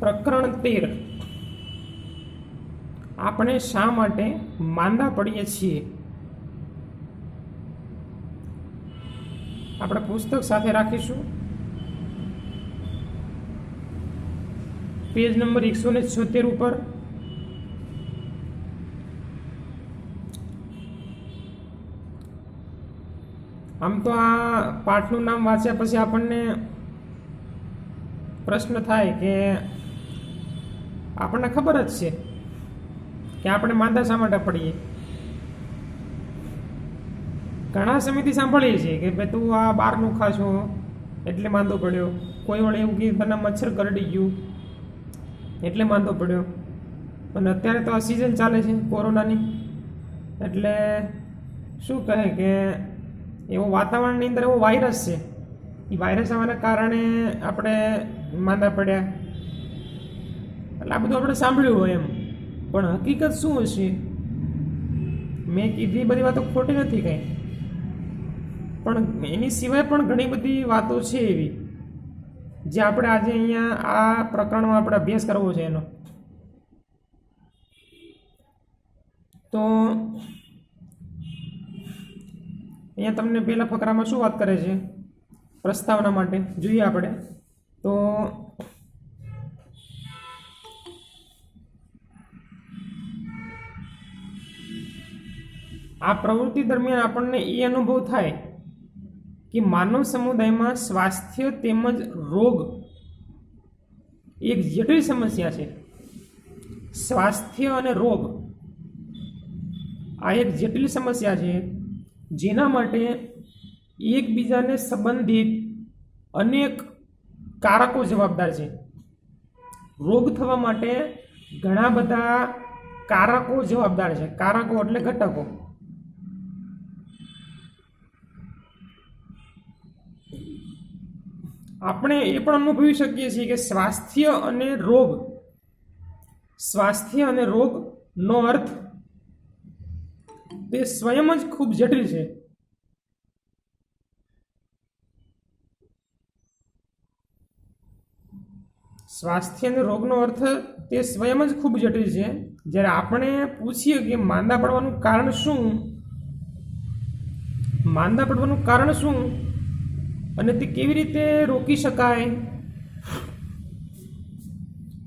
પ્રકરણ 13 આપણે શા માટે માંદા પડીએ છીએ। આપણે પુસ્તક સાથે રાખીશું, પેજ નંબર 176 ઉપર। આમ તો આ પાઠનું નામ વાંચ્યા પછી આપણને પ્રશ્ન થાય કે આપણને ખબર જ છે કે આપણે માંદા શા માટે પડીએ। ઘણા સમયથી સાંભળીએ છીએ કે ભાઈ તું આ બહારનું ખાશો એટલે માંદો પડ્યો, કોઈ વળે એવું કે તને મચ્છર કરડી ગયું એટલે માંદો પડ્યો। અને અત્યારે તો આ સિઝન ચાલે છે કોરોનાની, એટલે શું કહે કે એવો વાતાવરણની અંદર એવો વાયરસ છે, એ વાયરસ આવવાના કારણે આપણે માંદા પડ્યા, એટલે આ બધું આપણે સાંભળ્યું હોય એમ। પણ હકીકત શું હશે? મેં કીધી બધી વાતો ખોટી નથી કંઈ, પણ એની સિવાય પણ ઘણી બધી વાતો છે એવી જે આપણે આજે અહીંયા આ પ્રકરણમાં આપણે અભ્યાસ કરવો છે એનો। તો અહીંયા તમને પહેલા ફકરામાં શું વાત કરે છે પ્રસ્તાવના માટે જોઈએ આપણે। તો આ પ્રવૃત્તિ દરમિયાન આપણને એ અનુભવ થાય કે માનવ સમુદાયમાં સ્વાસ્થ્ય તેમજ રોગ એક જટિલ સમસ્યા છે। સ્વાસ્થ્ય અને રોગ આ એક જટિલ સમસ્યા છે, જેના માટે એકબીજાને સંબંધિત અનેક કારકો જવાબદાર છે। રોગ થવા માટે ઘણા બધા કારકો જવાબદાર છે। કારકો એટલે ઘટકો। આપણે એ પણ અનુભવી શકીએ છીએ કે સ્વાસ્થ્ય અને રોગનો અર્થ તે સ્વયં જ ખૂબ જટિલ છે। સ્વાસ્થ્ય અને રોગનો અર્થ તે સ્વયં જ ખૂબ જટિલ છે। જ્યારે આપણે પૂછીએ કે માંદા પડવાનું કારણ શું અને તે કેવી રીતે રોકી શકાય,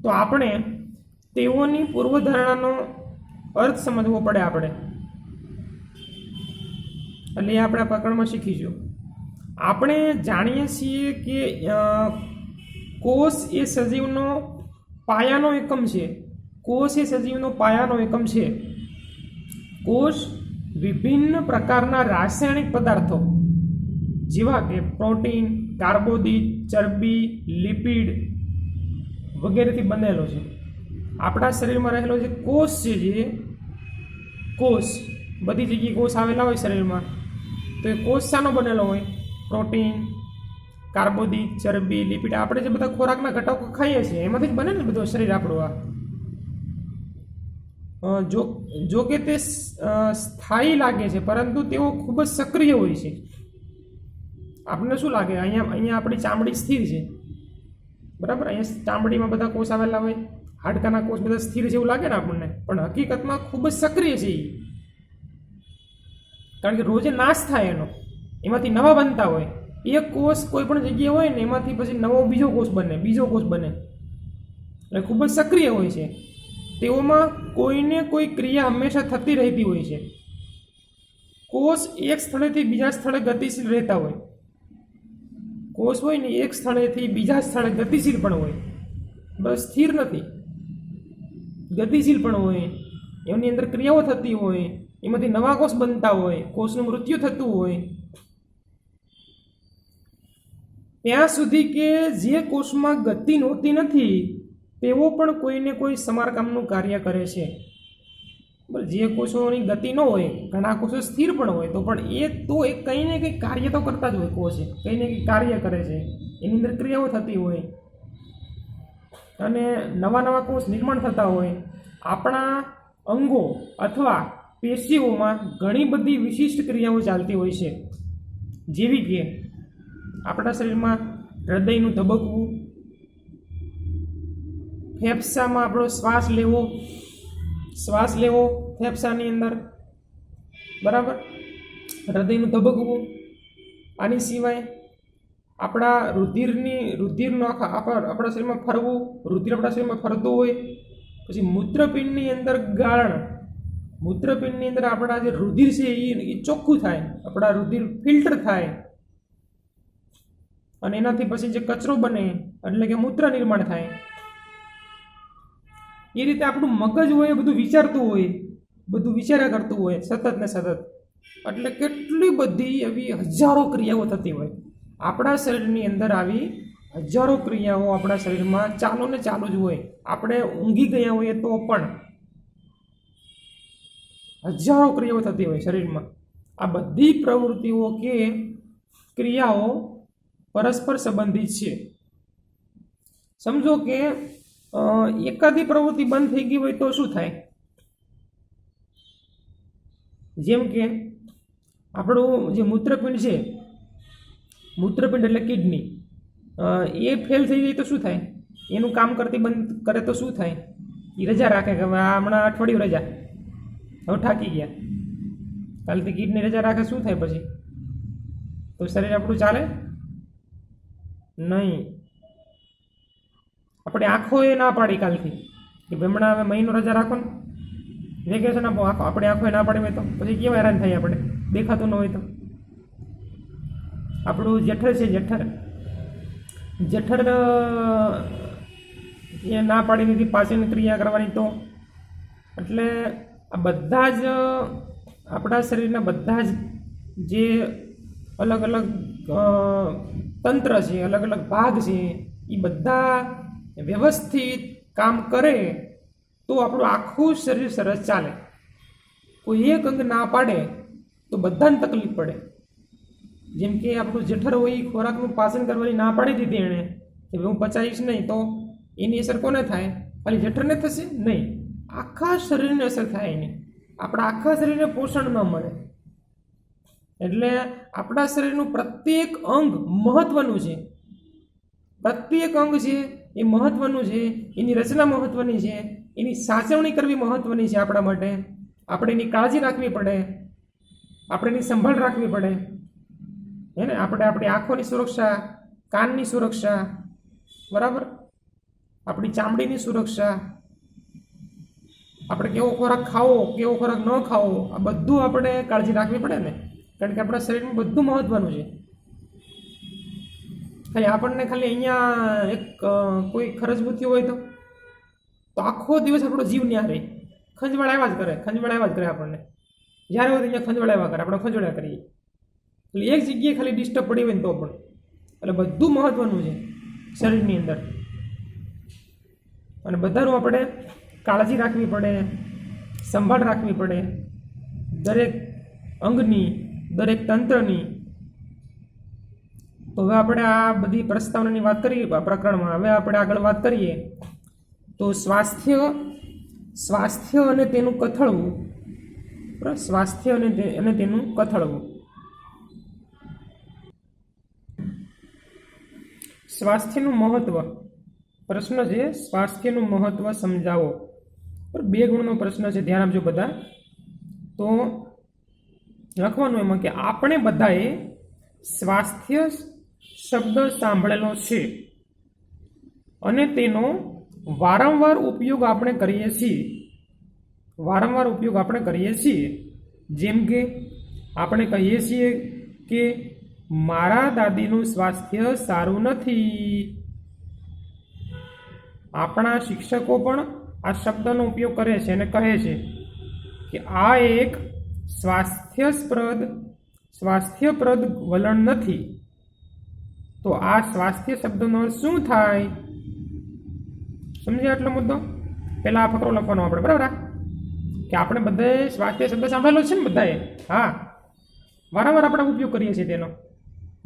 તો આપણે તેઓની પૂર્વધારણાનો અર્થ સમજવો પડે આપણે, એટલે આપણે આ પ્રકરણમાં શીખીશું। આપણે જાણીએ છીએ કે કોષ એ સજીવનો પાયાનો એકમ છે। કોષ એ સજીવનો પાયાનો એકમ છે। કોષ વિભિન્ન પ્રકારના રાસાયણિક પદાર્થો જેવા કે પ્રોટીન, કાર્બોદિત, ચરબી, લિપિડ વગેરેથી બનેલો છે। આપણા શરીરમાં રહેલો જે કોષ છે, જે કોષ બધી જગ્યાએ કોષ આવેલા હોય શરીરમાં, તો એ કોષ શાનો બનેલો હોય? પ્રોટીન, કાર્બોદિત, ચરબી, લિપિડ, આપણે જે બધા ખોરાકના ઘટકો ખાઈએ છીએ એમાંથી જ બને ને બધું શરીર આપણું આ। જો કે તે સ્થાયી લાગે છે, પરંતુ તેઓ ખૂબ જ સક્રિય હોય છે। આપણને શું લાગે અહીંયા આપણી ચામડી સ્થિર છે, બરાબર? અહીંયા ચામડીમાં બધા કોષ આવેલા હોય, હાડકાના કોષ બધા સ્થિર છે એવું લાગે ને આપણને, પણ હકીકતમાં ખૂબ જ સક્રિય છે એ, કારણ કે રોજે નાશ થાય એનો, એમાંથી નવા બનતા હોય। એક કોષ કોઈ પણ જગ્યાએ હોય ને એમાંથી પછી નવો બીજો કોષ બને, એટલે ખૂબ જ સક્રિય હોય છે। તેઓમાં કોઈને કોઈ ક્રિયા હંમેશા થતી રહેતી હોય છે। કોષ એક સ્થળેથી બીજા સ્થળે ગતિશીલ રહેતા હોય। કોષ હોય ને એક સ્થળેથી બીજા સ્થળે ગતિશીલ પણ હોય, બસ સ્થિર નથી, ગતિશીલ પણ હોય, એમની અંદર ક્રિયાઓ થતી હોય, એમાંથી નવા કોષ બનતા હોય, કોષનું મૃત્યુ થતું હોય। ત્યાં સુધી કે જે કોષમાં ગતિ નહોતી નથી તેઓ પણ કોઈને કોઈ સમારકામનું કાર્ય કરે છે। જે કોષોની ગતિ ન હોય, ઘણા કોષો સ્થિર પણ હોય, તો પણ એ કંઈ ને કંઈ કાર્ય તો કરતા જ હોય। કોષ કંઈ ને કંઈ કાર્ય કરે છે, એની અંદર ક્રિયાઓ થતી હોય અને નવા કોષ નિર્માણ થતા હોય। આપણા અંગો અથવા પેશીઓમાં ઘણી બધી વિશિષ્ટ ક્રિયાઓ ચાલતી હોય છે, જેવી કે આપણા શરીરમાં હૃદયનું ધબકવું, ફેફસામાં આપણો શ્વાસ લેવો ફેફસાની અંદર, બરાબર, હૃદયનું ધબકવું. આની સિવાય આપણા રુધિરનું આપણા શરીરમાં ફરવું, રુધિર આપણા શરીરમાં ફરતું હોય. પછી મૂત્રપિંડની અંદર ગાળણ, મૂત્રપિંડની અંદર આપણા જે રુધિર છે એ ચોખ્ખું થાય, આપણા રુધિર ફિલ્ટર થાય, અને એનાથી પછી જે કચરો બને એટલે કે મૂત્ર નિર્માણ થાય. એ રીતે આપણું મગજ હોય બધું વિચારતું હોય, બધું વિચાર્યા કરતું હોય સતત ને સતત. એટલે કેટલી બધી એવી હજારો ક્રિયાઓ થતી હોય આપણા શરીરની અંદર. આવી હજારો ક્રિયાઓ આપણા શરીરમાં ચાલુ ને ચાલુ જ હોય. આપણે ઊંઘી ગયા હોઈએ તો પણ હજારો ક્રિયાઓ થતી હોય શરીરમાં. આ બધી પ્રવૃત્તિઓ કે ક્રિયાઓ પરસ્પર સંબંધિત છે. સમજો કે એકાદી પ્રવૃત્તિ બંધ થઈ ગઈ હોય તો શું થાય? જેમ કે આપણું જે મૂત્રપિંડ છે, મૂત્રપિંડ એટલે કિડની, એ ફેલ થઈ જાય તો શું થાય? એનું કામ કરતી બંધ કરે તો શું થાય? એ રજા રાખે કે હમણાં અઠવાડિયું રજા, હવે થાકી ગયા, કાલથી કિડની રજા રાખે, શું થાય પછી? તો શરીર આપણું ચાલે નહીં. આપણે આંખોએ ના પાડી કાલથી કે હમણાં હવે મહિનો રજા રાખો ને, વેકેશન આપો, આપણે આંખોએ ના પાડી હોય તો પછી કેવા હેરાન થાય આપણે, દેખાતું ન હોય તો. આપણું જઠર છે, જઠર એ ના પાડી દીધી પાચન ક્રિયા કરવાની તો. એટલે આ બધા જ આપણા શરીરના બધા જ જે અલગ અલગ તંત્ર છે, અલગ અલગ ભાગ છે, એ બધા વ્યવસ્થિત કામ કરે તો આપણું આખું શરીર સરસ ચાલે. કોઈ એક અંગ ના પાડે તો બધાને તકલીફ પડે. જેમ કે આપણું જઠર હોય એ ખોરાકનું પાચન કરવાની ના પાડી દીધી એણે કે હું પચાવીશ નહીં, તો એની અસર કોને થાય? ખાલી જઠરને થશે? નહીં, આખા શરીરને અસર થાય એની. આપણા આખા શરીરને પોષણ ન મળે. એટલે આપણા શરીરનું પ્રત્યેક અંગ મહત્વનું છે. પ્રત્યેક અંગ છે એ મહત્વનું છે, એની રચના મહત્વની છે, એની સાચવણી કરવી મહત્વની છે આપણા માટે. આપણે એની કાળજી રાખવી પડે, આપણે એની સંભાળ રાખવી પડે. હે ને? આપણે આપણી આંખોની સુરક્ષા, કાનની સુરક્ષા, બરાબર, આપણી ચામડીની સુરક્ષા, આપણે કેવો ખોરાક ખાવો, કેવો ખોરાક ન ખાવો, આ બધું આપણે કાળજી રાખવી પડે ને. કારણ કે આપણા શરીરમાં બધું મહત્વનું છે. ખાલી આપણને ખાલી અહીંયા એક કોઈ ખરજવું થયું હોય તો આખો દિવસ આપણો જીવ ન્યા રહે, ખંજવાળ આવ્યા જ કરે આપણને. જ્યારે હોય અહીંયા ખંજવાળ આવ્યા કરે, આપણે ખંજવાળ્યા કરીએ. એટલે એક જગ્યાએ ખાલી ડિસ્ટર્બ પડી હોય ને તો પણ. એટલે બધું મહત્વનું છે શરીરની અંદર, અને બધાનું આપણે કાળજી રાખવી પડે, સંભાળ રાખવી પડે, દરેક અંગની, દરેક તંત્રની. તો હવે આપણે આ બધી પ્રસ્તાવનાની વાત કરીએ પ્રકરણમાં. હવે આપણે આગળ વાત કરીએ તો સ્વાસ્થ્ય અને તેનું કથળવું. સ્વાસ્થ્ય અને તેનું કથળવું. સ્વાસ્થ્યનું મહત્વ. પ્રશ્ન છે સ્વાસ્થ્યનું મહત્વ સમજાવો. 2 ગુણનો પ્રશ્ન છે, ધ્યાન આપજો બધા. તો લખવાનું એમાં કે આપણે બધાએ સ્વાસ્થ્ય શબ્દ સાંભળેલો છે અને તેનો વારંવાર ઉપયોગ આપણે કરીએ છીએ. જેમ કે આપણે કહીએ છીએ કે મારા દાદીનું સ્વાસ્થ્ય સારું નથી. આપણા શિક્ષકો પણ આ શબ્દનો ઉપયોગ કરે છે અને કહે છે કે આ એક સ્વાસ્થ્યપ્રદ વલણ નથી. તો આ સ્વાસ્થ્ય શબ્દનો શું થાય? સમજ્યા આટલો મુદ્દો? પહેલાં આ ફકરો લખવાનો આપણે, બરાબર? કે આપણે બધાએ સ્વાસ્થ્ય શબ્દ સાંભળેલો છે ને બધાએ? હા, વારંવાર આપણે ઉપયોગ કરીએ છીએ તેનો.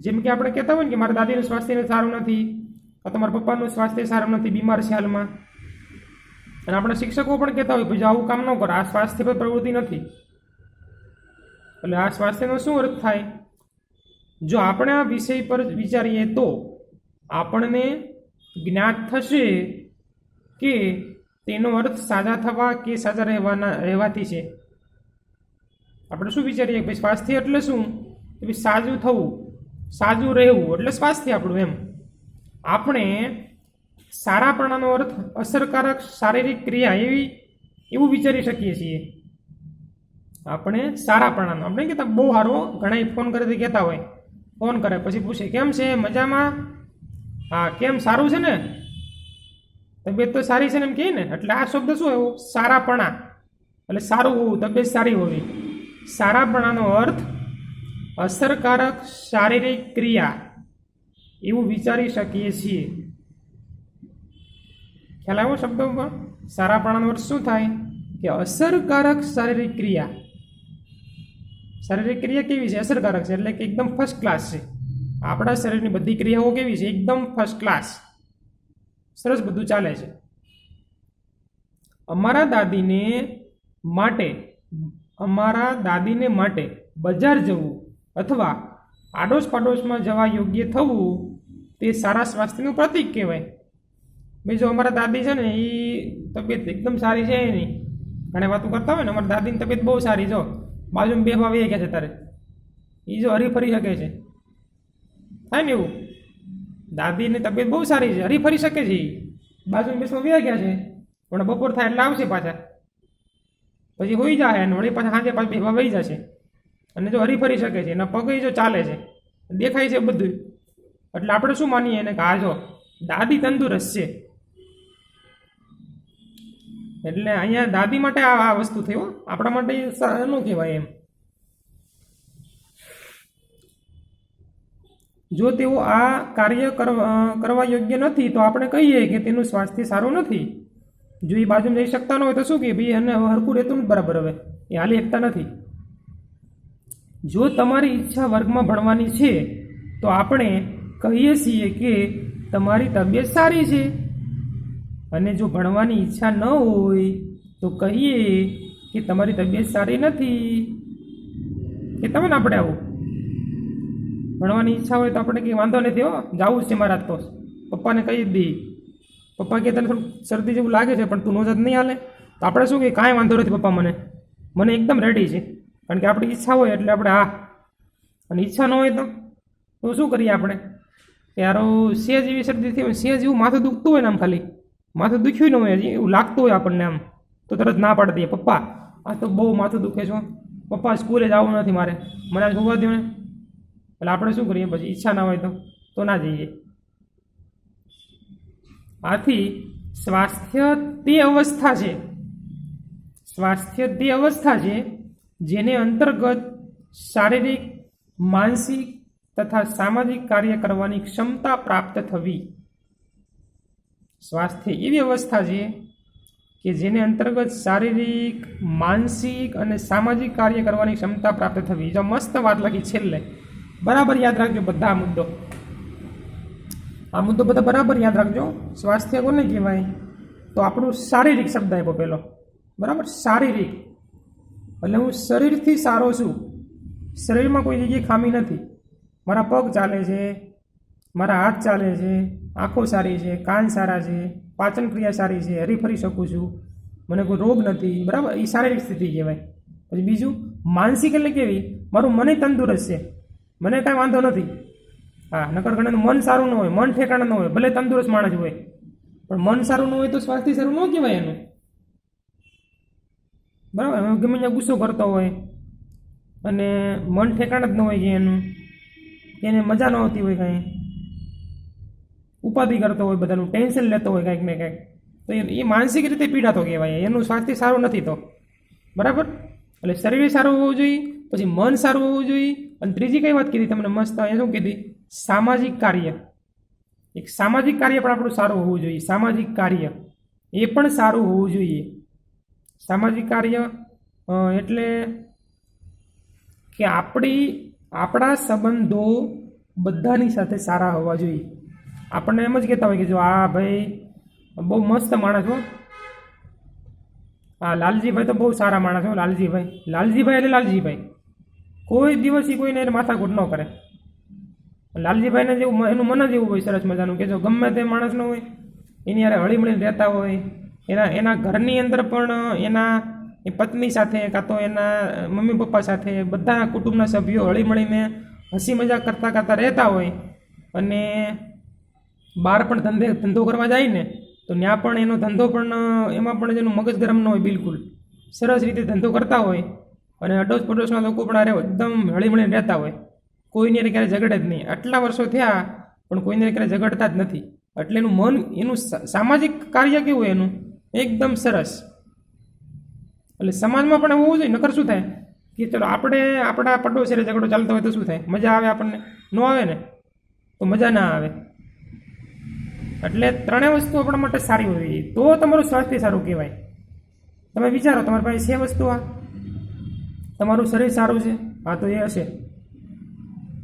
જેમ કે આપણે કહેતા હોય ને કે મારા દાદીનું સ્વાસ્થ્ય સારું નથી, અથવા તમારા પપ્પાનું સ્વાસ્થ્ય સારું નથી, બીમાર છે હાલમાં. અને આપણા શિક્ષકો પણ કહેતા હોય ભાઈ આવું કામ ન કરો, આ સ્વાસ્થ્ય પર પ્રવૃત્તિ નથી. એટલે આ સ્વાસ્થ્યનો શું અર્થ થાય? જો આપણે આ વિષય પર વિચારીએ તો આપણને જ્ઞાત થશે કે તેનો અર્થ સાજા થવા કે સાજા રહેવાથી છે? આપણે શું વિચારીએ કે ભાઈ સ્વાસ્થ્ય એટલે શું? કે ભાઈ સાજું થવું, સાજું રહેવું એટલે સ્વાસ્થ્ય આપણું એમ. આપણે સારાપણાનો અર્થ અસરકારક શારીરિક ક્રિયા એવું વિચારી શકીએ છીએ. આપણે સારાપણાનો, આપણે કહેતા બહુ સારો, ઘણા ફોન કરે તો કહેતા હોય, ફોન કરે પછી પૂછે કેમ છે, મજામાં? હા, કેમ, સારું છે ને, તબિયત તો સારી છે ને એમ કહે ને. એટલે આ શબ્દ શું એવો? સારાપણા, એટલે સારું હોવું, તબિયત સારી હોવી. સારાપણાનો અર્થ અસરકારક શારીરિક ક્રિયા એવું વિચારી શકીએ છીએ. ખ્યાલ આવ્યો શબ્દોમાં? સારાપણાનો અર્થ શું થાય? કે અસરકારક શારીરિક ક્રિયા. શારીરિક ક્રિયા કેવી છે? અસરકારક છે, એટલે કે એકદમ ફર્સ્ટ ક્લાસ છે. આપણા શરીરની બધી ક્રિયાઓ કેવી છે? એકદમ ફર્સ્ટ ક્લાસ, સરસ બધું ચાલે છે. અમારા દાદીને માટે બજાર જવું અથવા આડોશ પાડોશમાં જવા યોગ્ય થવું તે સારા સ્વાસ્થ્યનું પ્રતીક કહેવાય. બીજું અમારા દાદી છે ને, એ તબિયત એકદમ સારી છે એની, ઘણી વાતો કરતા હોય ને, અમારા દાદીની તબિયત બહુ સારી, જો બાજુમાં બે ભાવ ગયા છે તારે, એ જો હરીફરી શકે છે, થાય ને એવું. દાદીની તબિયત બહુ સારી છે, હરીફરી શકે છે, બાજુમાં બેસવા વ્યા ગયા છે, પણ બપોર થાય એટલે આવશે પાછા, પછી હોઈ જાય અને વળી પાછા સાંજે પાછા બેસવા વહી જશે. અને જો હરીફરી શકે છે, એના પગ જો ચાલે છે, દેખાય છે બધું, એટલે આપણે શું માનીએ એને કે આ જો દાદી તંદુરસ્ત છે. એટલે અહીંયા દાદી માટે આ વસ્તુ થયો, આપણા માટે ન કહેવાય એમ. જો તેઓ આ કાર્ય કરવા યોગ્ય નથી તો આપણે કહીએ કે તેનું સ્વાસ્થ્ય સારું નથી. જો એ બાજુમાં જઈ શકતા ન હોય તો શું કે ભાઈ એને હરખું રહેતું નથી બરાબર, હવે એ હાલી શકતા નથી. જો તમારી ઈચ્છા વર્ગમાં ભણવાની છે તો આપણે કહીએ છીએ કે તમારી તબિયત સારી છે, અને જો ભણવાની ઈચ્છા ન હોય તો કહીએ કે તમારી તબિયત સારી નથી. કે તમે ને આપણે આવું ભણવાની ઈચ્છા હોય તો આપણે કંઈ વાંધો નથી, હો જવું જ છે મારા, તો પપ્પાને કહી જ દઈએ. પપ્પા કે તને થોડું શરદી જેવું લાગે છે પણ તું નો જ નહીં હાલે, તો આપણે શું કે કાંઈ વાંધો નથી પપ્પા, મને એકદમ રેડી છે. કારણ કે આપણી ઈચ્છા હોય એટલે આપણે હા, અને ઈચ્છા ન હોય તો શું કરીએ આપણે? યારો સેજ એવી શરદી થઈ હોય, સેજ એવું માથું દુખતું હોય ને, આમ ખાલી માથું દુખ્યું ન હોય, એવું લાગતું હોય આપણને આમ, તો તરત ના પાડી દઈએ, પપ્પા આ તો બહુ માથું દુખે છે, પપ્પા સ્કૂલે જવું નથી મારે, મને આજ હોવા દો ને. એટલે આપણે શું કરીએ પછી? ઈચ્છા ના હોય તો ના જઈએ. આથી સ્વાસ્થ્ય તે અવસ્થા છે જેને અંતર્ગત શારીરિક, માનસિક તથા સામાજિક કાર્ય કરવાની ક્ષમતા પ્રાપ્ત થવી. સ્વાસ્થ્ય એવી અવસ્થા છે કે જેને અંતર્ગત શારીરિક, માનસિક અને સામાજિક કાર્ય કરવાની ક્ષમતા પ્રાપ્ત થવી. જો મસ્ત વાત લખી છેલ્લે, બરાબર યાદ રાખજો બધા આ મુદ્દો બધા બરાબર યાદ રાખજો. સ્વાસ્થ્ય કોને કહેવાય? તો આપણું શારીરિક શબ્દ આપ્યો પેલો, બરાબર, શારીરિક એટલે હું શરીરથી સારો છું, શરીરમાં કોઈ જગ્યાએ ખામી નથી, મારા પગ ચાલે છે, મારા હાથ ચાલે છે, આંખો સારી છે, કાન સારા છે, પાચન ક્રિયા સારી છે, હરીફરી શકું છું, મને કોઈ રોગ નથી, બરાબર, એ શારીરિક સ્થિતિ કહેવાય. પછી બીજું માનસિક એટલે કેવી? મારું મન તંદુરસ્ત છે, મને કાંઈ વાંધો નથી. હા, નકર ઘણાનું મન સારું ન હોય, મન ઠેકાણે ન હોય, ભલે તંદુરસ્ત માણસ હોય પણ મન સારું ન હોય તો સ્વાસ્થ્ય સારું ન કહેવાય એનું, બરાબર. ગમે ત્યાં ગુસ્સો કરતો હોય અને મન ઠેકાણે જ ન હોય કે એનું, એને મજા ન આવતી હોય, કાંઈ ઉપાધિ કરતો હોય, બધાનું ટેન્શન લેતો હોય કાંઈક ને કાંઈક, તો એ માનસિક રીતે પીડાતો કહેવાય, એનું સ્વાસ્થ્ય સારું નથી તો, બરાબર. એટલે શરીર સારું હોવું જોઈએ, પછી મન સારું હોવું જોઈએ, અને ત્રીજી કઈ વાત કીધી તમને મસ્ત, એ શું કીધી? સામાજિક કાર્ય. એક સામાજિક કાર્ય પણ આપણું સારું હોવું જોઈએ, સામાજિક કાર્ય એ પણ સારું હોવું જોઈએ. સામાજિક કાર્ય એટલે કે આપણા સંબંધો બધાની સાથે સારા હોવા જોઈએ. આપણને એમ જ કહેતા હોય કે જો આ ભાઈ બહુ મસ્ત માણસ હો, હા લાલજીભાઈ તો બહુ સારા માણસ હો, લાલજીભાઈ એટલે લાલજીભાઈ કોઈ દિવસ કોઈને એને માથાકૂટ ન કરે. લાલજીભાઈને જેવું એનું મન જ એવું હોય સરસ મજાનું કે જો ગમે તે માણસ ન હોય એની યારે હળીમળીને રહેતા હોય, એના ઘરની અંદર પણ એના એ પત્ની સાથે કાં તો એના મમ્મી પપ્પા સાથે બધા કુટુંબના સભ્યો હળીમળીને હસી મજાક કરતાં કરતાં રહેતા હોય અને બહાર પણ ધંધો કરવા જાય ને તો ત્યાં પણ એનો ધંધો પણ એમાં પણ એનું મગજ ગરમ ન હોય, બિલકુલ સરસ રીતે ધંધો કરતા હોય અને અડોશ પડોશના લોકો પણ અરે એકદમ હળીમળીને રહેતા હોય, કોઈને ક્યારે ઝઘડે જ નહીં. આટલા વર્ષો થયા પણ કોઈને ક્યારે ઝઘડતા જ નથી. એટલે એનું મન, એનું સામાજિક કાર્ય કેવું હોય એનું એકદમ સરસ. એટલે સમાજમાં પણ એવું જોઈએ. નકર શું થાય કે ચલો આપણે આપણા પડોશીને ઝઘડો ચાલતો હોય તો શું થાય? મજા આવે આપણને? ન આવે ને, તો મજા ના આવે. એટલે ત્રણેય વસ્તુ આપણા માટે સારી હોવી જોઈએ તો તમારું સ્વાસ્થ્ય સારું કહેવાય. તમે વિચારો, તમારી પાસે છે વસ્તુ, આ તમારું શરીર સારું છે, હા તો એ હશે.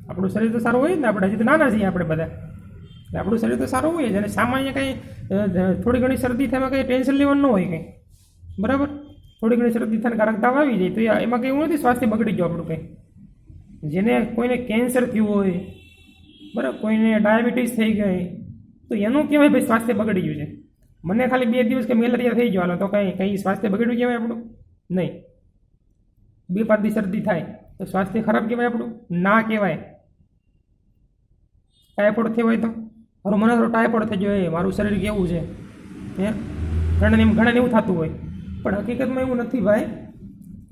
આપણું શરીર તો સારું હોય જ ને, આપણે હજી તો નાના છીએ આપણે બધા, એટલે આપણું શરીર તો સારું હોય જ. અને સામાન્ય કંઈ થોડી ઘણી શરદી થાય કંઈ ટેન્શન લેવાનું ન હોય કંઈ, બરાબર? થોડી ઘણી શરદી થાય કારક તાવ આવી જાય તો એમાં કંઈ એવું નથી સ્વાસ્થ્ય બગડી ગયું આપણું કંઈ. જેને કોઈને કેન્સર થયું હોય, બરાબર, કોઈને ડાયાબિટીસ થઈ ગઈ તો એનું કહેવાય ભાઈ સ્વાસ્થ્ય બગડી ગયું છે. મને ખાલી 2 દિવસ કે મેલેરિયા થઈ ગયો હાલો તો કંઈ સ્વાસ્થ્ય બગડ્યું કહેવાય આપણું? નહીં. 2-5 દી શરદી થાય તો સ્વાસ્થ્ય ખરાબ કહેવાય આપણું? ના કહેવાય. ટાઈફોઇડ થયો હોય તો મારું મને ટાઈફોઇડ થઈ ગયો, મારું શરીર કેવું છે, હે? ઘણાને એવું થતું હોય પણ હકીકતમાં એવું નથી ભાઈ.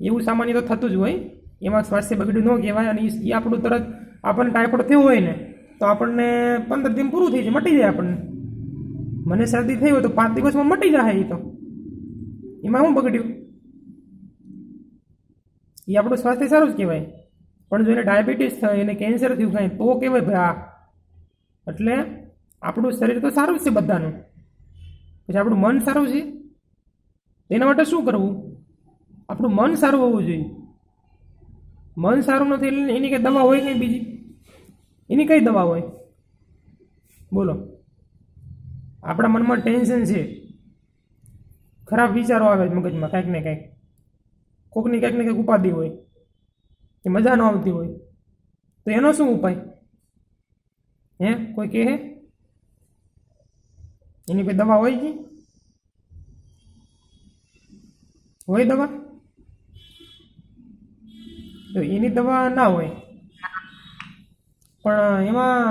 એવું સામાન્ય તો થતું જ હોય, એમાં સ્વાસ્થ્ય બગડ્યું ન કહેવાય. અને એ આપણું તરત આપણને ટાઈફોઇડ થયું હોય ને તો આપણને 15 દિન પૂરું થઈ જાય, મટી જાય આપણને. મને શરદી થઈ હોય તો 5 દિવસમાં મટી જાય. એ તો એમાં શું બગડ્યું? એ આપણું સ્વાસ્થ્ય સારું જ કહેવાય. પણ જો એને ડાયાબિટીસ થાય, એને કેન્સર થયું કાંઈ તો કહેવાય ભાઈ આ. એટલે આપણું શરીર તો સારું જ છે બધાનું, પછી આપણું મન સારું છે. એના માટે શું કરવું? આપણું મન સારું હોવું જોઈએ. મન સારું નથી એટલે એની કંઈ દવા હોય કંઈ બીજી? એની કઈ દવા હોય બોલો? આપણા મનમાં ટેન્શન છે, ખરાબ વિચારો આવે મગજમાં કાંઈક ને કાંઈક, કોકની કંઈક ને કંઈક ઉપાધિ હોય કે મજા ન આવતી હોય તો એનો શું ઉપાય? હે, કોઈ કહે? એની કોઈ દવા હોય કે હોય દવા? તો એની દવા ના હોય. પણ એમાં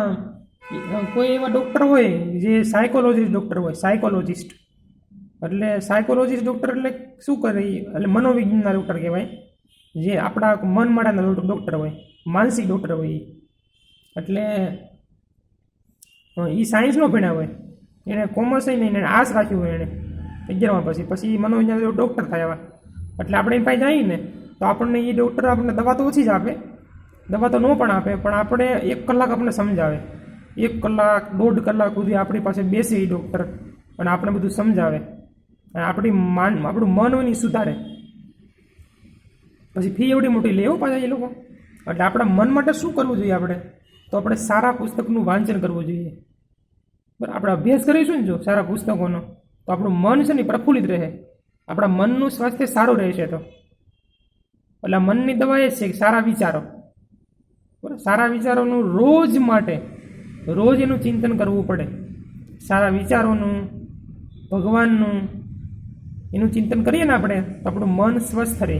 કોઈ એવા ડૉક્ટર હોય જે સાયકોલોજીસ્ટ ડૉક્ટર હોય. સાયકોલોજીસ્ટ ડૉક્ટર એટલે શું કરે? એટલે મનોવિજ્ઞાનના ડૉક્ટર કહેવાય, જે આપણા મન માટેના ડૉક્ટર હોય, માનસિક ડૉક્ટર હોય. એટલે એ સાયન્સ ન ભણ્યા હોય, એને કોમર્સ નહીં, એને આર્ટ્સ રાખ્યું હોય એને 11મા પછી મનોવિજ્ઞાન ડૉક્ટર થયા. એટલે આપણે એની પાસે જઈએ ને તો આપણને એ ડૉક્ટર આપણને દવા તો ઓછી જ આપે, દવા તો ન પણ આપે, પણ આપણે 1 કલાક આપણને સમજાવે. 1 કલાક 1.5 કલાક સુધી આપણી પાસે બેસે એ ડૉક્ટર અને આપણે બધું સમજાવે અને આપણું મન હોય ને સુધારે. પછી ફી એવડી મોટી લે એવું પાછા એ લોકો. એટલે આપણા મન માટે શું કરવું જોઈએ આપણે? તો આપણે સારા પુસ્તકનું વાંચન કરવું જોઈએ. બરાબર, આપણે અભ્યાસ કરીશું ને જો સારા પુસ્તકોનો તો આપણું મન છે ને પ્રફુલ્લિત રહે, આપણા મનનું સ્વાસ્થ્ય સારું રહેશે. તો એટલે મનની દવા એ છે કે સારા વિચારો. બરાબર, સારા વિચારોનું રોજ એનું ચિંતન કરવું પડે. સારા વિચારોનું, ભગવાનનું એનું ચિંતન કરીએ ને આપણે તો આપણું મન સ્વસ્થ રહે.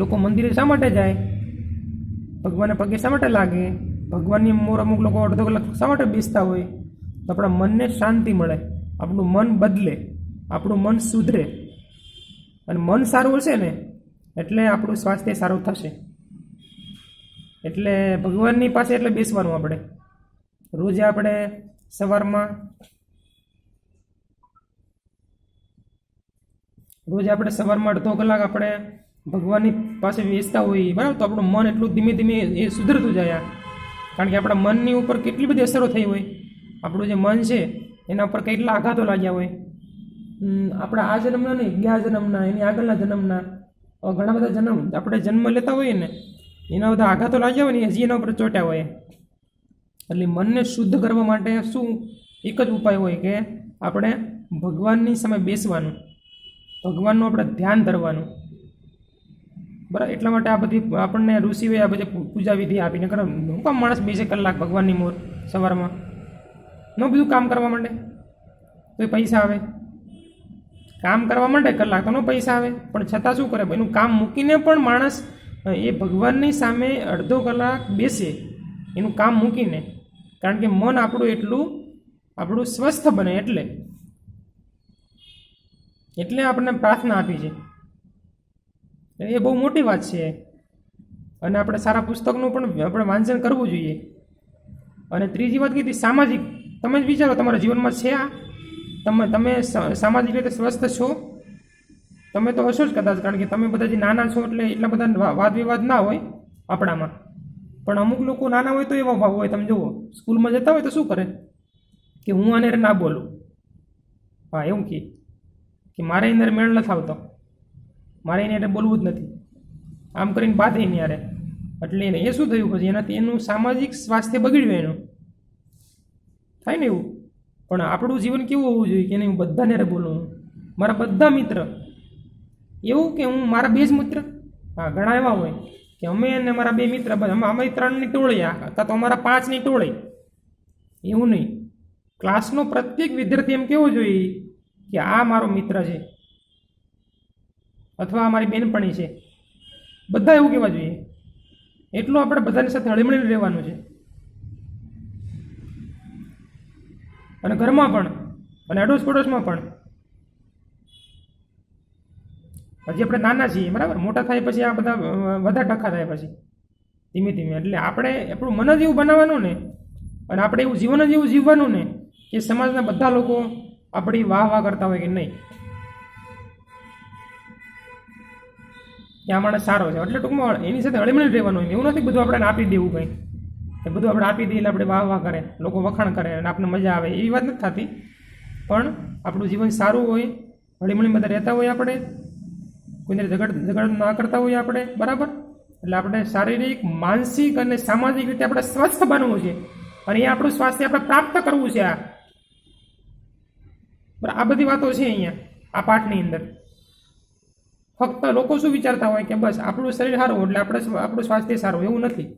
લોકો મંદિરે શા માટે જાય? ભગવાનને પગે શા માટે લાગે? ભગવાનની મોર અમુક લોકો અડધો કલાક શા માટે બેસતા હોય? તો આપણા મનને શાંતિ મળે, આપણું મન બદલે, આપણું મન સુધરે. અને મન સારું હશે ને એટલે આપણું સ્વાસ્થ્ય સારું થશે. એટલે ભગવાનની પાસે એટલે બેસવાનું આપણે રોજે. આપણે સવારમાં અડધો કલાક આપણે ભગવાનની પાસે બેસતા હોઈએ, બરાબર, તો આપણું મન એટલું ધીમે ધીમે એ સુધરતું જાય. કારણ કે આપણા મનની ઉપર કેટલી બધી અસરો થઈ હોય. આપણું જે મન છે એના ઉપર કેટલા આઘાતો લાગ્યા હોય. આપણા આ જન્મના નહીં, ગયા જન્મના, એની આગળના જન્મના, ઘણા બધા આપણે જન્મ લેતા હોઈએ ને એના બધા આઘાતો લાગ્યા હોય ને હજી એના ઉપર ચોટ્યા હોય. એટલે મનને શુદ્ધ કરવા માટે શું એક જ ઉપાય હોય કે આપણે ભગવાનની સામે બેસવાનું, ભગવાનનું આપણે ધ્યાન ધરવાનું. બરાબર, એટલા માટે આ બધી આપણને ઋષિઓએ આ બધી પૂજા વિધિ આપીને કરે. હું કામ માણસ 2 કલાક ભગવાનની મોર સવારમાં ન બધું કામ કરવા માંડે? તો એ પૈસા આવે. કામ કરવા માટે કલાક તો ન પૈસા આવે, પણ છતાં શું કરે, એનું કામ મૂકીને પણ માણસ એ ભગવાનની સામે અડધો કલાક બેસે, એનું કામ મૂકીને. કારણ કે મન આપણું એટલું આપણું સ્વસ્થ બને, એટલે આપણને પ્રાર્થના આપી છે. એ બહુ મોટી વાત છે. અને આપણે સારા પુસ્તકનું પણ આપણે વાંચન કરવું જોઈએ. અને ત્રીજી વાત કીધી સામાજિક. તમે જ વિચારો, તમારા જીવનમાં છે આ? તમે સામાજિક રીતે સ્વસ્થ છો? તમે તો હશો જ કદાચ, કારણ કે તમે બધા જે નાના છો એટલે એટલા બધા વાદ વિવાદ ના હોય આપણામાં. પણ અમુક લોકો નાના હોય તો એવા ભાવ હોય. તમે જુઓ, સ્કૂલમાં જતા હોય તો શું કરે કે હું આને ના બોલું. હા, એવું કે મારે અંદર મેળ નથી આવતો, મારે એને એટલે બોલવું જ નથી, આમ કરીને બાધે નહીં યારે. એટલે એ શું થયું પછી, એનાથી એનું સામાજિક સ્વાસ્થ્ય બગડ્યું, એનું થાય ને એવું. પણ આપણું જીવન કેવું હોવું જોઈએ કે નહીં, હું બધાને બોલું, મારા બધા મિત્ર. એવું કે હું મારા 2 જ મિત્ર? હા, ઘણા એવા હોય કે અમે અને મારા 2 મિત્ર, અમે 3ની ટોળી, અથવા તો અમારા 5ની ટોળી. એવું નહીં. ક્લાસનો પ્રત્યેક વિદ્યાર્થી એમ કહેવો જોઈએ કે આ મારો મિત્ર છે, અથવા અમારી બેનપણી છે. બધા એવું કહેવા જોઈએ. એટલું આપણે બધાની સાથે હળીમળીને રહેવાનું છે. અને ઘરમાં પણ, અને અડોશ પડોશમાં પણ. હજી આપણે નાના છીએ, બરાબર. મોટા થાય પછી આ બધા વધારે ટકા થાય પછી ધીમે ધીમે. એટલે આપણે આપણું મન જ એવું બનાવવાનું ને, અને આપણે એવું જીવન જ એવું જીવવાનું ને કે સમાજના બધા લોકો આપણી વાહ કરતા હોય કે નહીં, કે આ માણસ સારો છે. એટલે ટૂંકમાં એની સાથે હળીમળી રહેવાનું હોય. એવું નથી બધું આપણે આપી દેવું કંઈ, એ બધું આપણે આપી દઈએ એટલે આપણે વાહ કરે, લોકો વખાણ કરે અને આપણને મજા આવે, એવી વાત નથી થતી. પણ આપણું જીવન સારું હોય, હળીમળી બધા રહેતા હોય, આપણે કોઈને ઝઘડ ના કરતા હોઈએ આપણે, બરાબર. એટલે આપણે શારીરિક, માનસિક અને સામાજિક રીતે આપણે સ્વસ્થ બનવું છે. અને એ આપણું સ્વાસ્થ્ય આપણે પ્રાપ્ત કરવું છે. આ બધી વાતો છે અહીંયા આ પાઠની અંદર. ફક્ત લોકો શું વિચારતા હોય કે બસ આપણું શરીર સારું એટલે આપણું સ્વાસ્થ્ય સારું, એવું નથી.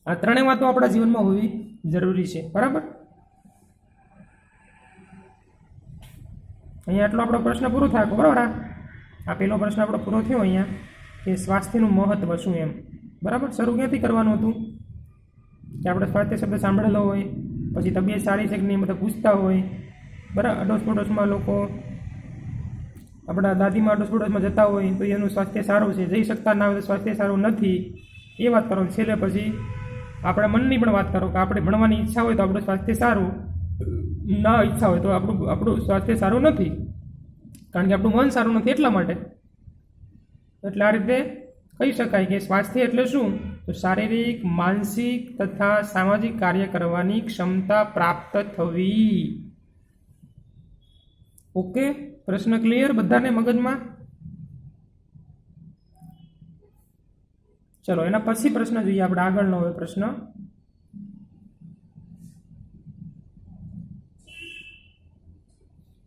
આ ત્રણેય વાતો આપણા જીવનમાં હોવી જરૂરી છે, બરાબર. અહીંયા એટલો આપણો પ્રશ્ન પૂરો થાય, બરાબર. આ પહેલો પ્રશ્ન આપણો પૂરો થયો અહીંયા કે સ્વાસ્થ્યનું મહત્વ શું, એમ, બરાબર. શરૂ ક્યાંથી કરવાનું હતું કે આપણે સ્વાસ્થ્ય શબ્દ સાંભળેલો હોય, પછી તબિયત સારી છે કે નહીં બધા પૂછતા હોય, બરાબર. અડોશ પડોશમાં લોકો, આપણા દાદીમાં અડોશ પડોશમાં જતા હોય તો એનું સ્વાસ્થ્ય સારું છે, જઈ શકતા ના હોય તો સ્વાસ્થ્ય સારું નથી, એ વાત કરો. છેલ્લે પછી આપણા મનની પણ વાત કરો કે આપણે ભણવાની ઈચ્છા હોય તો આપણું સ્વાસ્થ્ય સારું, ના ઈચ્છા હોય તો આપણું સ્વાસ્થ્ય સારું નથી, કારણ કે આપણું મન સારું નથી એટલા માટે. એટલે આ રીતે કહી શકાય કે સ્વાસ્થ્ય એટલે શું, તો શારીરિક, માનસિક તથા સામાજિક કાર્ય કરવાની ક્ષમતા પ્રાપ્ત થવી. ઓકે, પ્રશ્ન ક્લિયર બધાને મગજમાં? ચલો એના પછી પ્રશ્ન જોઈએ આપણે, આગળનો હવે પ્રશ્ન.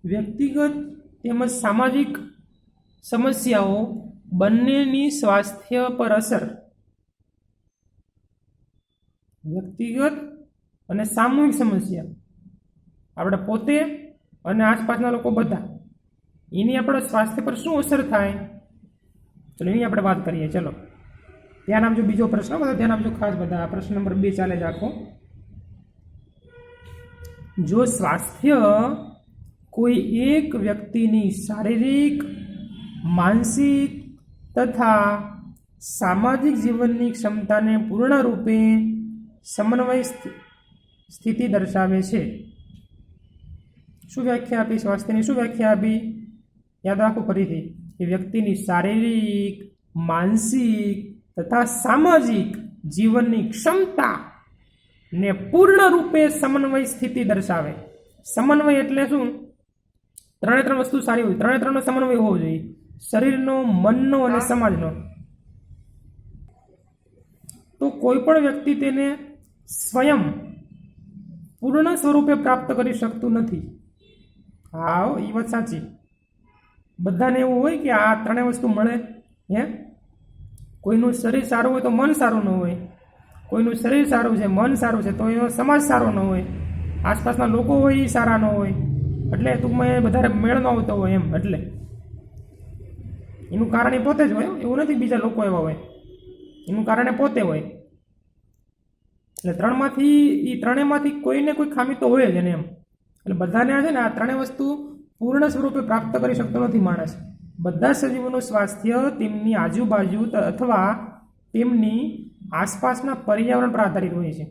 વ્યક્તિગત તેમજ સામાજિક સમસ્યાઓ બંનેની સ્વાસ્થ્ય પર અસર. વ્યક્તિગત અને સામૂહિક સમસ્યા, આપણે પોતે અને આસપાસના લોકો બધા, એની આપણા સ્વાસ્થ્ય પર શું અસર થાય, ચલો એની આપણે વાત કરીએ. ચલો ધ્યાન આપજો. બીજો પ્રશ્ન બધા ધ્યાન આપજો ખાસ, બધા. પ્રશ્ન નંબર 2 ચાલે જ આખો. જો સ્વાસ્થ્ય કોઈ એક વ્યક્તિની શારીરિક, માનસિક તથા સામાજિક જીવનની ક્ષમતાને પૂર્ણરૂપે સમન્વય સ્થિતિ દર્શાવે છે. શું વ્યાખ્યા આપી સ્વાસ્થ્યની? શું વ્યાખ્યા આપી? યાદ રાખો ફરીથી કે વ્યક્તિની શારીરિક, માનસિક તથા સામાજિક જીવનની ક્ષમતા ને પૂર્ણરૂપે સમન્વય સ્થિતિ દર્શાવે. સમન્વય એટલે શું? ત્રણે વસ્તુ સારી હોય, ત્રણનો સમન્વય હોવો જોઈએ, શરીરનો, મનનો અને સમાજનો. તો કોઈ પણ વ્યક્તિ તેને સ્વયં પૂર્ણ સ્વરૂપે પ્રાપ્ત કરી શકતું નથી. હા, એ વાત સાચી. બધાને એવું હોય કે આ ત્રણેય વસ્તુ મળે. કોઈનું શરીર સારું હોય તો મન સારું ન હોય, કોઈનું શરીર સારું છે, મન સારું છે તો એનો સમાજ સારો ન હોય, આસપાસના લોકો હોય એ સારા ન હોય, એટલે ટૂંકમાં વધારે મેળ ન આવતો હોય એમ. એટલે એનું કારણ એ પોતે જ હોય, એવું નથી બીજા લોકો એવા હોય, એનું કારણ એ પોતે હોય. એટલે ત્રણેયમાંથી કોઈને કોઈ ખામી તો હોય જ એને એમ. એટલે બધાને છે ને આ ત્રણેય વસ્તુ પૂર્ણ સ્વરૂપે પ્રાપ્ત કરી શકતો નથી માણસ. બધા સજીવોનું સ્વાસ્થ્ય તેમની આજુબાજુ અથવા તેમની આસપાસના પર્યાવરણ પર આધારિત હોય છે.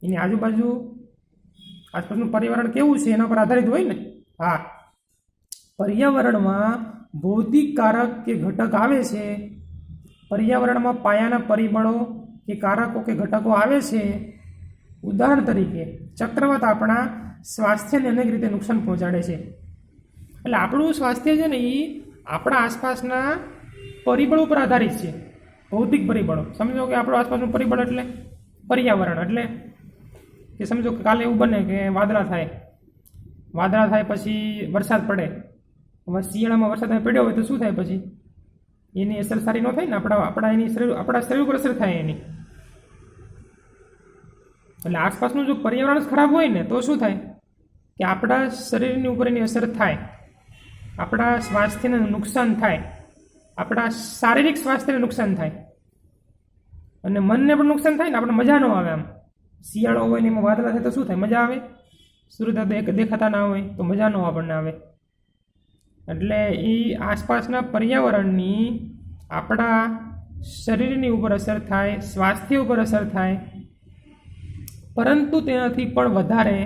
એની આસપાસનું પર્યાવરણ કેવું છે એના પર આધારિત હોય ને. હા, પર્યાવરણમાં ભૌતિક કારક કે ઘટક આવે છે, પર્યાવરણમાં પાયાના પરિબળો કે કારકો કે ઘટકો આવે છે. ઉદાહરણ તરીકે ચક્રવાત આપણા સ્વાસ્થ્યને અનેક રીતે નુકસાન પહોંચાડે છે. એટલે આપણું સ્વાસ્થ્ય છે ને એ આપણા આસપાસના પરિબળો પર આધારિત છે, ભૌતિક પરિબળો. સમજો કે આપણું આસપાસનું પરિબળ એટલે પર્યાવરણ. એટલે કે સમજો કે કાલે એવું બને કે વાદળા થાય પછી વરસાદ પડે. હવે શિયાળામાં વરસાદ પડ્યો હોય તો શું થાય? પછી એની અસર સારી ન થાય ને, આપણા શરીર ઉપર અસર થાય એની. એટલે આસપાસનું જો પર્યાવરણ ખરાબ હોય ને તો શું થાય કે આપણા શરીરની ઉપર એની અસર થાય, આપણા સ્વાસ્થ્યને નુકસાન થાય, આપણા શારીરિક સ્વાસ્થ્યને નુકસાન થાય અને મનને પણ નુકસાન થાય ને. આપણે મજા ન આવે. આમ શિયાળો હોય ને એમાં વાદળા થાય તો શું થાય? મજા આવે? સૂર્ય દેખાતા ના હોય તો મજા ન આપણને આવે. એટલે એ આસપાસના પર્યાવરણની આપણા શરીરની ઉપર અસર થાય, સ્વાસ્થ્ય ઉપર અસર થાય. પરંતુ તેનાથી પણ વધારે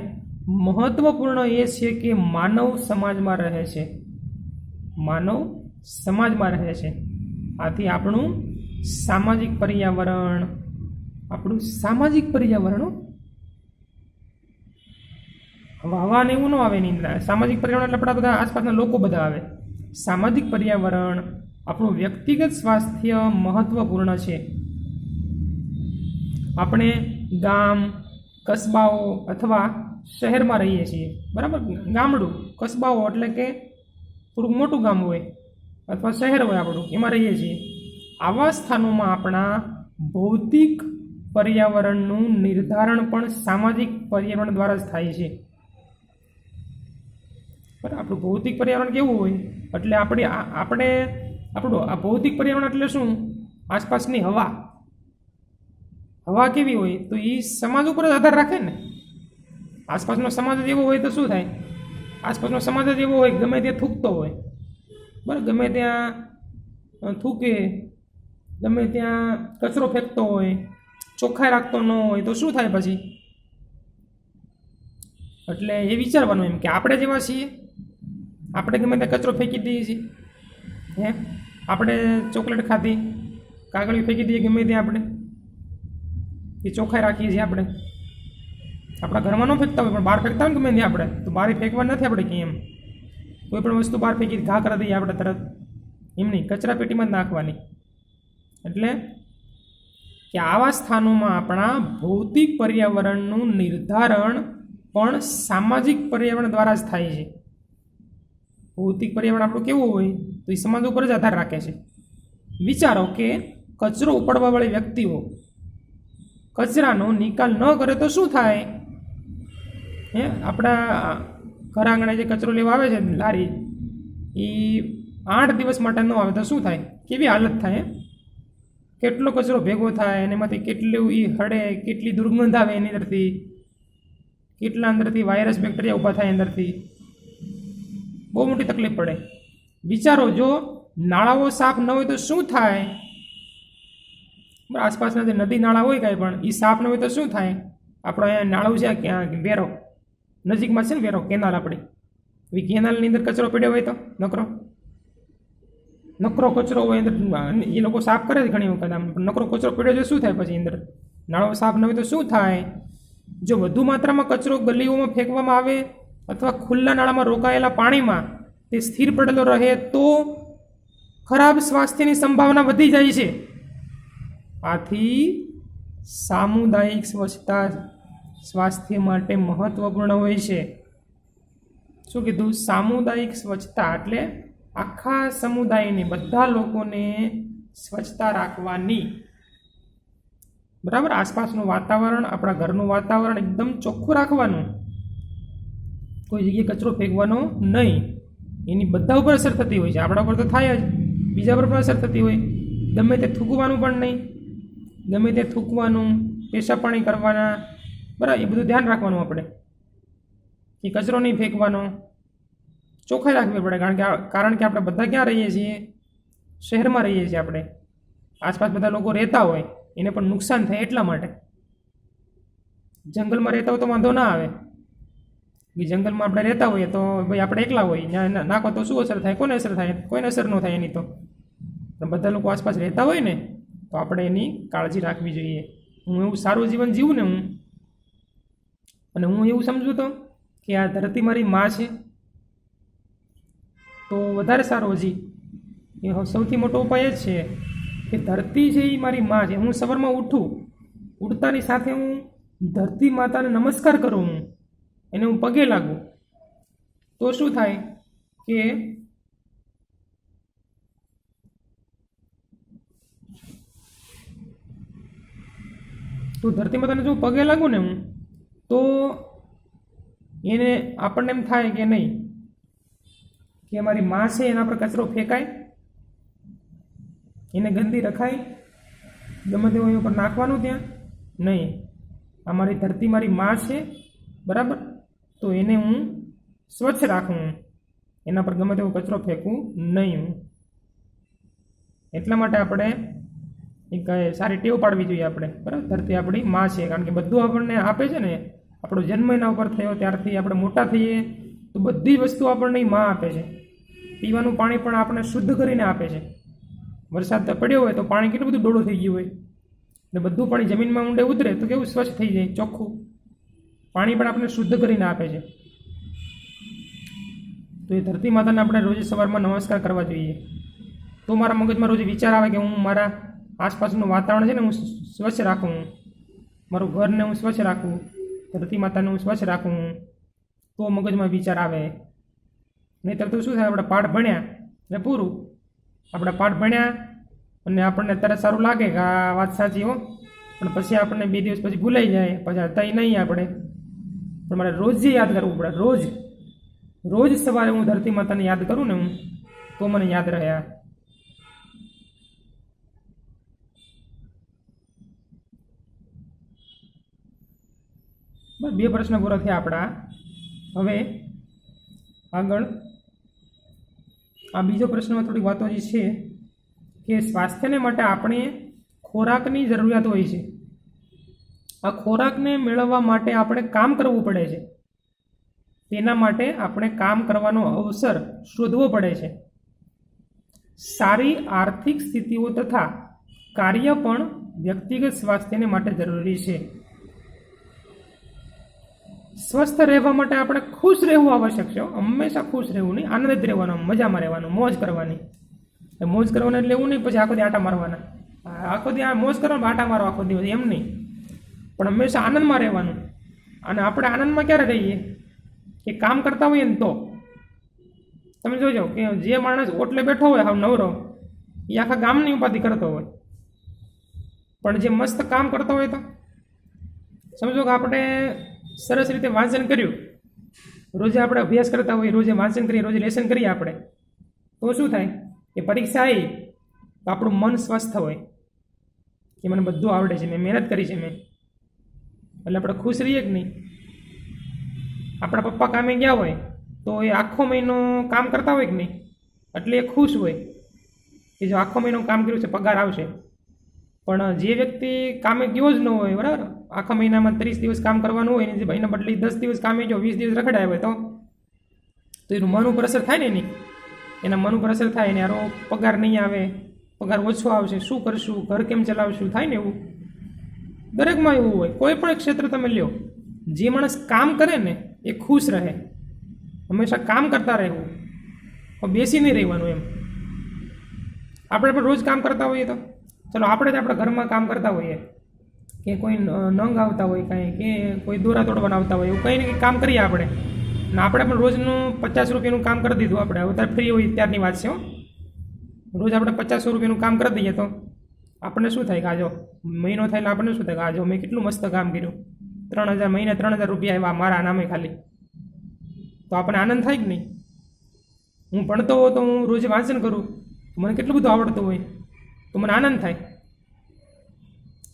મહત્વપૂર્ણ એ છે કે માનવ સમાજમાં રહે છે. આથી આપણું સામાજિક પર્યાવરણ હવા ને એવું ન આવે એની અંદર. સામાજિક પર્યાવરણ એટલે આપણા બધા આસપાસના લોકો બધા આવે. સામાજિક પર્યાવરણ, આપણું વ્યક્તિગત સ્વાસ્થ્ય મહત્વપૂર્ણ છે. આપણે ગામ, કસ્બાઓ અથવા શહેરમાં રહીએ છીએ, બરાબર? ગામડું, કસ્બાઓ એટલે કે થોડુંક મોટું ગામ હોય અથવા શહેર હોય આપણું, એમાં રહીએ છીએ. આવા સ્થાનોમાં આપણા ભૌતિક પર્યાવરણનું નિર્ધારણ પણ સામાજિક પર્યાવરણ દ્વારા જ થાય છે. આપણું ભૌતિક પર્યાવરણ કેવું હોય એટલે આપણું આ ભૌતિક પર્યાવરણ એટલે શું? આસપાસની હવા કેવી હોય તો એ સમાજ ઉપર જ આધાર રાખે ને. આસપાસનો સમાજ જ એવો હોય તો શું થાય? આસપાસનો સમાજ જ એવો હોય ગમે ત્યાં થૂકતો હોય, બરાબર? ગમે ત્યાં થૂકે, ગમે ત્યાં કચરો ફેંકતો હોય, ચોખ્ખાઈ રાખતો ન હોય તો શું થાય પછી? એટલે એ વિચારવાનું એમ કે આપણે જેવા છીએ, આપણે ગમે ત્યાં કચરો ફેંકી દઈએ છીએ, આપણે ચોકલેટ ખાધી, કાગળિયું ફેંકી દઈએ ગમે ત્યાં, આપણે એ ચોખ્ખાઈ રાખીએ છીએ. આપણે આપણા ઘરમાં ન ફેંકતા હોય પણ બહાર ફેંકતા હોય ને ગમે ત્યાં, આપણે તો બહાર ફેંકવા નથી આપણે કંઈ. એમ કોઈ પણ વસ્તુ બહાર ફેંકી ઘા કરી દઈએ આપણે તરત, એમ નહીં, કચરા પેટીમાં જ નાખવાની. એટલે કે આવા સ્થાનોમાં આપણા ભૌતિક પર્યાવરણનું નિર્ધારણ પણ સામાજિક પર્યાવરણ દ્વારા જ થાય છે. ભૌતિક પર્યાવરણ આપણું કેવું હોય તો એ સમાજ ઉપર જ આધાર રાખે છે. વિચારો કે કચરો ઉપાડવાવાળી વ્યક્તિઓ કચરાનો નિકાલ ન કરે તો શું થાય? આપણા ઘર આંગણે જે કચરો લેવા આવે છે લારી, એ 8 દિવસ માટે ન આવે તો શું થાય? કેવી હાલત થાય? કેટલો કચરો ભેગો થાય અને એમાંથી કેટલું એ હળે, કેટલી દુર્ગંધ આવે એની અંદરથી, કેટલા અંદરથી વાયરસ બેક્ટેરિયા ઊભા થાય અંદરથી, બહુ મોટી તકલીફ પડે. વિચારો જો નાળાઓ સાફ ન હોય તો શું થાય? આસપાસના જે નદી નાળા હોય કાંઈ પણ એ સાફ ન હોય તો શું થાય? આપણે અહીંયા નાળું છે, ક્યાં વેરો નજીકમાં છે ને, વેરો કેનાલ આપણી, એ કેનાલની અંદર કચરો પડ્યો હોય તો નકરો કચરો હોય અંદર, એ લોકો સાફ કરે છે ઘણી વખત. આમ નકરો કચરો પડ્યો છે શું થાય પછી અંદર? નાળો સાફ ન હોય તો શું થાય? જો વધુ માત્રામાં કચરો ગલીઓમાં ફેંકવામાં આવે અથવા ખુલ્લા નાળામાં રોકાયેલા પાણીમાં તે સ્થિર પડેલો રહે તો ખરાબ સ્વાસ્થ્યની સંભાવના વધી જાય છે. આથી સામુદાયિક સ્વચ્છતા સ્વાસ્થ્ય માટે મહત્વપૂર્ણ હોય છે. શું કીધું? સામુદાયિક સ્વચ્છતા એટલે આખા સમુદાયને, બધા લોકોને સ્વચ્છતા રાખવાની, બરાબર? આસપાસનું વાતાવરણ, આપણા ઘરનું વાતાવરણ એકદમ ચોખ્ખું રાખવાનું. કોઈ જગ્યાએ કચરો ફેંકવાનો નહીં. એની બધા ઉપર અસર થતી હોય છે, આપણા ઉપર તો થાય જ, બીજા પર પણ અસર થતી હોય. ગમે તે થૂકવાનું પણ નહીં, ગમે તે થૂકવાનું, પેશાબ પાણી કરવાના, બરાબર, એ બધું ધ્યાન રાખવાનું આપણે, કે કચરો નહીં ફેંકવાનો, ચોખ્ખાઈ રાખવી પડે. કારણ કે આપણે બધા ક્યાં રહીએ છીએ? શહેરમાં રહીએ છીએ. આપણે આસપાસ બધા લોકો રહેતા હોય, એને પણ નુકસાન થાય એટલા માટે. જંગલમાં રહેતા હોય તો વાંધો ના આવે, કે જંગલમાં આપણે રહેતા હોઈએ તો ભાઈ આપણે એકલા હોય, ત્યાં નાખો તો શું અસર થાય? કોને અસર થાય? કોઈને અસર ન થાય એની તો. પણ બધા લોકો આસપાસ રહેતા હોય ને, તો આપણે એની કાળજી રાખવી જોઈએ. હું એવું સારું જીવન જીવું ને હું, અને હું એવું સમજું તો કે આ ધરતી મારી માં છે, તો વધારે સારો. હજી એ સૌથી મોટો ઉપાય જ છે કે ધરતી છે એ મારી માં છે. હું સવારમાં ઉઠતાની સાથે હું ધરતી માતાને નમસ્કાર કરું, હું એને હું પગે લાગું, તો શું થાય કે તો ધરતી માતાને જો પગે લાગું ને હું, તો એને આપણને એમ થાય કે નહીં, કે અમારી માં છે, એના પર કચરો ફેંકાય, એને ગંદી રખાય, ગમે તેવું એના પર નાખવાનું ત્યાં નહીં. અમારી ધરતી મારી માં છે, બરાબર, તો એને હું સ્વચ્છ રાખું, એના પર ગમે તેવો કચરો ફેંકવું નહીં હું. એટલા માટે આપણે એક સારી ટેવ પાડવી જોઈએ આપણે, બરાબર. ધરતી આપણી માં છે, કારણ કે બધું આપણને આપે છે ને. આપણો જન્મ એના ઉપર થયો ત્યારથી આપણે મોટા થઈએ તો બધી વસ્તુ આપણને માં આપે છે. પીવાનું પાણી પણ આપણને શુદ્ધ કરીને આપે છે. વરસાદ પડ્યો હોય તો પાણી કેટલું બધું ડોળું થઈ ગયું હોય, ને બધું પાણી જમીનમાં ઊંડે ઉતરે તો કેવું સ્વચ્છ થઈ જાય, ચોખ્ખું પાણી પણ આપણને શુદ્ધ કરીને આપે છે. તો એ ધરતી માતાને આપણે રોજ સવારમાં નમસ્કાર કરવા જોઈએ. તો મારા મગજમાં રોજ વિચાર આવે કે હું મારા આસપાસનું વાતાવરણ છે ને હું સ્વચ્છ રાખું, મારું ઘરને હું સ્વચ્છ રાખું, ધરતી માતાને હું સ્વચ્છ રાખું, તો મગજમાં વિચાર આવે. નહીંતર તો શું થાય, આપણે પાઠ ભણ્યા ને પૂરું. આપણે પાઠ ભણ્યા અને આપણને અત્યારે સારું લાગે કે આ વાત સાચી હો, પણ પછી આપણને 2 દિવસ પછી ભૂલાઈ જાય, પછી હતા નહીં આપણે. પણ મારે રોજ યાદ કરવું પડે. રોજ સવારે હું ધરતી માતાને યાદ કરું ને હું, તો મને યાદ રહ્યા. બસ 2 પ્રશ્ન પૂરા થયા આપણા. હવે આગળ આ બીજો પ્રશ્નમાં થોડીક વાતો જે છે કે સ્વાસ્થ્યને માટે આપણે ખોરાકની જરૂરિયાત હોય છે. આ ખોરાકને મેળવવા માટે આપણે કામ કરવું પડે છે. તેના માટે આપણે કામ કરવાનો અવસર શોધવો પડે છે. સારી આર્થિક સ્થિતિઓ તથા કાર્ય પણ વ્યક્તિગત સ્વાસ્થ્યને માટે જરૂરી છે. સ્વસ્થ રહેવા માટે આપણે ખુશ રહેવું આવશ્યક છે. હંમેશા ખુશ રહેવું નહીં, આનંદિત રહેવાનું, મજામાં રહેવાનું, મોજ કરવાની. મોજ કરવાના એટલે એવું નહીં પછી આખો દી આટા મારવાના. આખો દી મોજ કરવાનો, આટા મારો આખો દિવસ, એમ નહીં. પણ હંમેશા આનંદમાં રહેવાનું. અને આપણે આનંદમાં ક્યારે રહીએ? કે કામ કરતા હોઈએ ને તો. તમે જોજો કે જે માણસ ઓટલે બેઠો હોય હાવ નવરો, એ આખા ગામની ઉપાધિ કરતો હોય. પણ જે મસ્ત કામ કરતો હોય તો સમજો કે આપણે સરસ રીતે વાંચન કર્યું, રોજે આપણે અભ્યાસ કરતા હોઈએ, રોજે વાંચન કરીએ, રોજે લેસન કરીએ આપણે, તો શું થાય કે પરીક્ષા આવી તો આપણું મન સ્વસ્થ હોય કે મને બધું આવડે છે, મેં મહેનત કરી છે, એટલે આપણે ખુશ રહીએ કે નહીં. આપણા પપ્પા કામે ગયા હોય તો એ આખો મહિનો કામ કરતા હોય કે નહીં, એટલે એ ખુશ હોય કે જો આખો મહિનો કામ કર્યું છે, પગાર આવશે. પણ જે વ્યક્તિ કામે ગયો જ ન હોય, બરાબર, આખા મહિનામાં 30 દિવસ કામ કરવાનું હોય ને, જે ભાઈના બદલે 10 દિવસ કામે ગયો, 20 દિવસ રખડાય હોય તો એનું મન ઉપર અસર થાય ને, એના મન ઉપર અસર થાય ને, યારો પગાર નહીં આવે, પગાર ઓછો આવશે, શું કરશું, ઘર કેમ ચલાવશું, થાય ને એવું. દરેકમાં એવું હોય. કોઈ પણ ક્ષેત્ર તમે લ્યો, જે માણસ કામ કરે ને એ ખુશ રહે. હંમેશા કામ કરતા રહેવું, બેસી નહીં રહેવાનું એમ. આપણે પણ રોજ કામ કરતા હોઈએ તો ચલો આપણે જ આપણા ઘરમાં કામ કરતા હોઈએ, કે કોઈ નંગ આવતા હોય કાંઈ, કે કોઈ દોરા તોડવાના આવતા હોય, એવું કંઈ ને કંઈ કામ કરીએ આપણે. ને આપણે પણ રોજનું 50 રૂપિયાનું કામ કરી દીધું. આપણે અત્યારે ફ્રી હોય ત્યારની વાત છે. રોજ આપણે 50 રૂપિયાનું કામ કરી દઈએ તો આપણને શું થાય કે આજો મહિનો થાય એટલે આપણને શું થાય કે આજો મેં કેટલું મસ્ત કામ કર્યું, 3000 મહિને 3000 રૂપિયા આવ્યા મારા નામે ખાલી. તો આપણને આનંદ થાય કે નહીં? હું ભણતો હોઉં તો હું રોજ વાંચન કરું તો મને કેટલું બધું આવડતું હોય તો મને આનંદ થાય.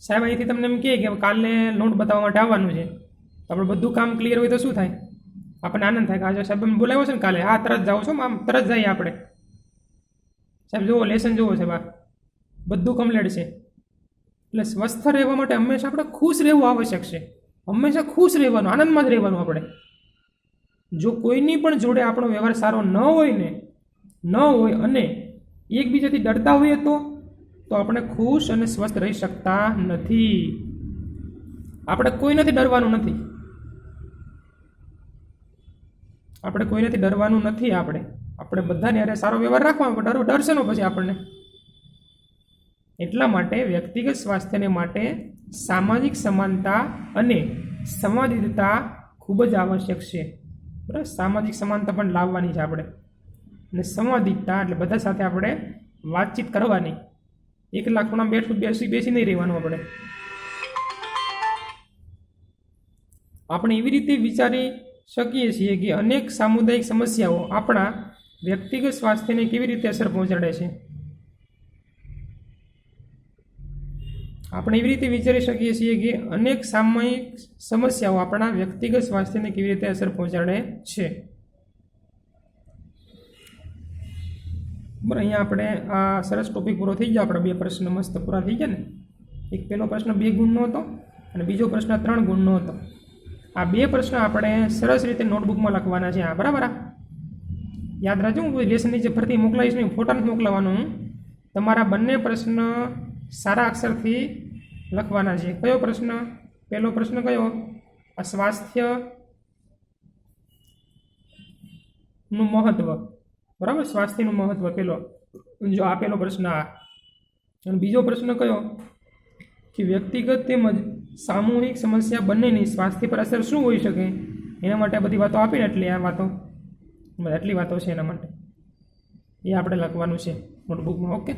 સાહેબ અહીંથી તમને એમ કહે કે કાલે નોટ બતાવવા માટે આવવાનું છે, તો આપણે બધું કામ ક્લિયર હોય તો શું થાય? આપણને આનંદ થાય કે આજે સાહેબ એમ બોલાવ્યો છે ને કાલે, હા તરત જાઓ છો, આમ તરત જઈએ આપણે. સાહેબ જુઓ લેસન જુઓ છે બા, બધું કમ્પ્લીટ છે. એટલે સ્વસ્થ રહેવા માટે હંમેશા આપણે ખુશ રહેવું આવશ્યક છે. હંમેશા ખુશ રહેવાનું, આનંદમાં જ રહેવાનું આપણે. જો કોઈની પણ જોડે આપણો વ્યવહાર સારો ન હોય અને એકબીજાથી ડરતા હોઈએ તો આપણે ખુશ અને સ્વસ્થ રહી શકતા નથી. આપણે કોઈનાથી ડરવાનું નથી. આપણે બધાને અરે સારો વ્યવહાર રાખવાનો, ડરશે નો પછી આપણને. એટલા માટે વ્યક્તિગત સ્વાસ્થ્યને માટે સામાજિક સમાનતા અને સંવાદિતતા ખૂબ જ આવશ્યક છે. બરાબર, સામાજિક સમાનતા પણ લાવવાની છે આપણે, અને સંવાદિતતા એટલે બધા સાથે આપણે વાતચીત કરવાની. એકલા ખૂણા બેસી નહીં રહેવાનું. આપણે એવી રીતે વિચારી શકીએ છીએ કે અનેક સામુદાયિક સમસ્યાઓ આપણા વ્યક્તિગત સ્વાસ્થ્યને કેવી રીતે અસર પહોંચાડે છે. આપણે એવી રીતે વિચારી શકીએ છીએ કે અનેક સામયિક સમસ્યાઓ આપણા વ્યક્તિગત સ્વાસ્થ્યને કેવી રીતે અસર પહોંચાડે છે. બરાબર, અહીંયા આપણે આ સરસ ટોપિક પૂરો થઈ ગયો. આપણા 2 પ્રશ્ન મસ્ત પૂરા થઈ ગયા ને. એક પહેલો પ્રશ્ન 2 ગુણનો હતો અને બીજો પ્રશ્ન 3 ગુણનો હતો. આ 2 પ્રશ્ન આપણે સરસ રીતે નોટબુકમાં લખવાના છે. બરાબર, યાદ રાખજો. હું લેસન નીચે ફરતી મોકલાવીશ નહીં, ફોટા નથી મોકલાવાનું. તમારા બંને પ્રશ્ન સારા અક્ષરથી લખવાના છે. કયો પ્રશ્ન? પહેલો પ્રશ્ન કયો? આ સ્વાસ્થ્યનું મહત્વ. બરાબર, સ્વાસ્થ્યનું મહત્વ પહેલો. જો આ પહેલો પ્રશ્ન આ. અને બીજો પ્રશ્ન કયો? કે વ્યક્તિગત તેમજ સામૂહિક સમસ્યા બંનેની સ્વાસ્થ્ય પર અસર શું હોઈ શકે? એના માટે આ બધી વાતો આપીને આટલી વાતો છે એના માટે એ આપણે લખવાનું છે નોટબુકમાં. ઓકે.